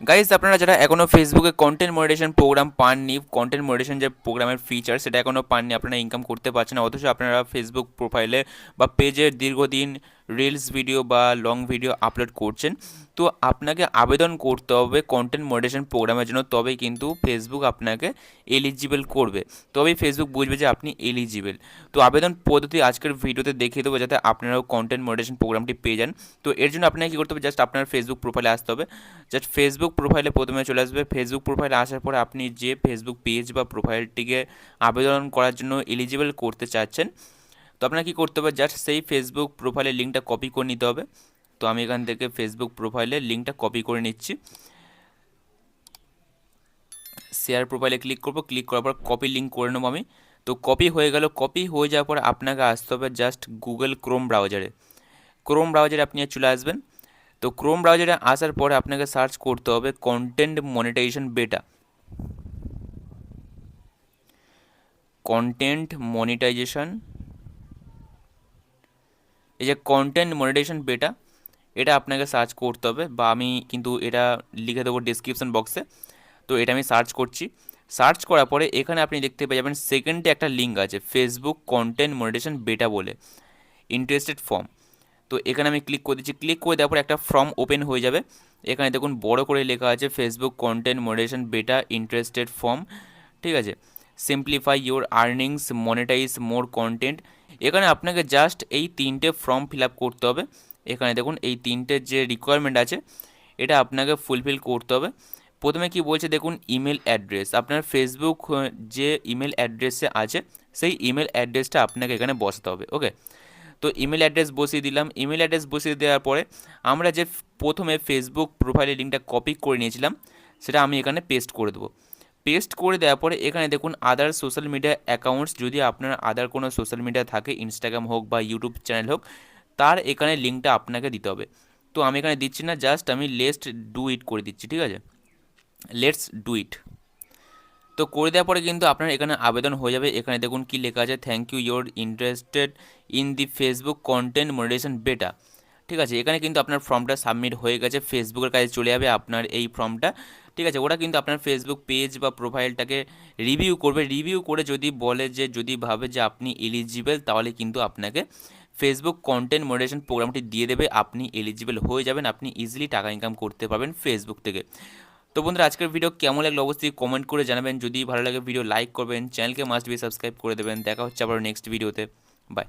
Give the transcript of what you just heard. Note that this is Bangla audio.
গাইস, আপনারা যারা এখনো ফেসবুকে কন্টেন্ট মনিটাইজেশন প্রোগ্রাম পাননি, কন্টেন্ট মনিটাইজেশন যে প্রোগ্রামের ফিচার সেটা এখনো পাননি, আপনারা ইনকাম করতে পারছেন না, অথচ আপনারা ফেসবুক প্রোফাইলে বা পেজে দীর্ঘদিন রিলস ভিডিও বা লং ভিডিও আপলোড করছেন, তো আপনাকে আবেদন করতে হবে কন্টেন্ট মনিটাইজেশন প্রোগ্রামের জন্য। তবেই কিন্তু ফেসবুক আপনাকে এলিজিবল করবে, তবেই ফেসবুক বুঝবে যে আপনি এলিজিবল। তো আবেদন পদ্ধতি আজকের ভিডিওতে দেখিয়ে দেবো, যাতে আপনারাও কন্টেন্ট মনিটাইজেশন প্রোগ্রামটি পেয়ে যান। তো এর জন্য আপনাকে কী করতে হবে, জাস্ট আপনার ফেসবুক প্রোফাইলে আসতে হবে। জাস্ট ফেসবুক প্রোফাইলে প্রথমে চলে আসবে। ফেসবুক প্রোফাইলে আসার পরে আপনি যে ফেসবুক পেজ বা প্রোফাইলটিকে আবেদন করার জন্য এলিজিবল করতে চাচ্ছেন, তো আপনার কী করতে হবে, জাস্ট সেই ফেসবুক প্রোফাইলের লিঙ্কটা কপি করে নিতে হবে। তো আমি এখান থেকে ফেসবুক প্রোফাইলের লিঙ্কটা কপি করে নিচ্ছি। শেয়ার প্রোফাইলে ক্লিক করব, ক্লিক করার পর কপি লিঙ্ক করে নেবো আমি। তো কপি হয়ে গেল। কপি হয়ে যাওয়ার পর আপনাকে আসতে হবে জাস্ট গুগল ক্রোম ব্রাউজারে। ক্রোম ব্রাউজারে আপনি চলে আসবেন। তো ক্রোম ব্রাউজারে আসার পরে আপনাকে সার্চ করতে হবে কন্টেন্ট মনিটাইজেশন বেটা। কন্টেন্ট মনিটাইজেশন, এই যে কন্টেন্ট মনিটাইজেশন বেটা, এটা আপনাকে সার্চ করতে হবে, বা আমি কিন্তু এটা লিখে দেবো ডিসক্রিপশন বক্সে। তো এটা আমি সার্চ করছি। সার্চ করার পরে এখানে আপনি দেখতে পেয়ে যাবেন সেকেন্ডে একটা লিঙ্ক আছে, ফেসবুক কন্টেন্ট মনিটাইজেশন বেটা বলে, ইন্টারেস্টেড ফর্ম। তো এখানে আমি ক্লিক করে দিচ্ছি। ক্লিক করে দেওয়ার পর একটা ফর্ম ওপেন হয়ে যাবে। এখানে দেখুন বড় করে লেখা আছে Facebook content monetization beta interested form, ঠিক আছে। Simplify your earnings, monetize more content. এখানে আপনাকে জাস্ট এই তিনটে ফর্ম ফিল আপ করতে হবে। এখানে দেখুন এই তিনটে যে রিকোয়ারমেন্ট আছে, এটা আপনাকে ফুলফিল করতে হবে। প্রথমে কি বলছে দেখুন, ইমেল অ্যাড্রেস। আপনার ফেসবুক যে ইমেল অ্যাড্রেসে আছে, সেই ইমেল অ্যাড্রেসটা আপনাকে এখানে বসাতে হবে। ওকে, তো ইমেল অ্যাড্রেস বসিয়ে দিলাম। ইমেল অ্যাড্রেস বসিয়ে দেওয়ার পরে আমরা যে প্রথমে ফেসবুক প্রোফাইলের লিঙ্কটা কপি করে নিয়েছিলাম, সেটা আমি এখানে পেস্ট করে দেবো। পেস্ট করে দেওয়ার পরে এখানে দেখুন আদার সোশ্যাল মিডিয়া অ্যাকাউন্টস, যদি আপনার আদার কোনো সোশ্যাল মিডিয়া থাকে, ইনস্টাগ্রাম হোক বা ইউটিউব চ্যানেল হোক, তার এখানে লিঙ্কটা আপনাকে দিতে হবে। তো আমি এখানে দিচ্ছি না, জাস্ট আমি লেটস ডু ইট করে দিচ্ছি, ঠিক আছে। Let's do it. তো করে দেওয়ার পরে কিন্তু আপনার এখানে আবেদন হয়ে যাবে। এখানে দেখুন কি লেখা আছে, thank you your interested in the Facebook content monetization beta. ঠিক আছে, এখানে কিন্তু আপনার ফর্মটা সাবমিট হয়ে গেছে, ফেসবুকের কাছে চলে যাবে আপনার এই ফর্মটা। ঠিক আছে, ওরা কিন্তু আপনার ফেসবুক পেজ বা প্রোফাইলটাকে রিভিউ করবে। রিভিউ করে যদি বলে যে, যদি ভাবে যে আপনি এলিজিবল, তাহলে কিন্তু আপনাকে ফেসবুক কন্টেন্ট মনিটাইজেশন প্রোগ্রামটি দিয়ে দেবে। আপনি এলিজিবল হয়ে যাবেন, আপনি ইজিলি টাকা ইনকাম করতে পারবেন ফেসবুক থেকে। তো বন্ধুরা, আজকের ভিডিও কেমন লাগলো অবশ্যই কমেন্ট করে জানাবেন। যদি ভালো লাগে ভিডিও লাইক করবেন, চ্যানেলকে মাস্ট বি সাবস্ক্রাইব করে দেবেন। দেখা হচ্ছে আবার নেক্সট ভিডিওতে। বাই।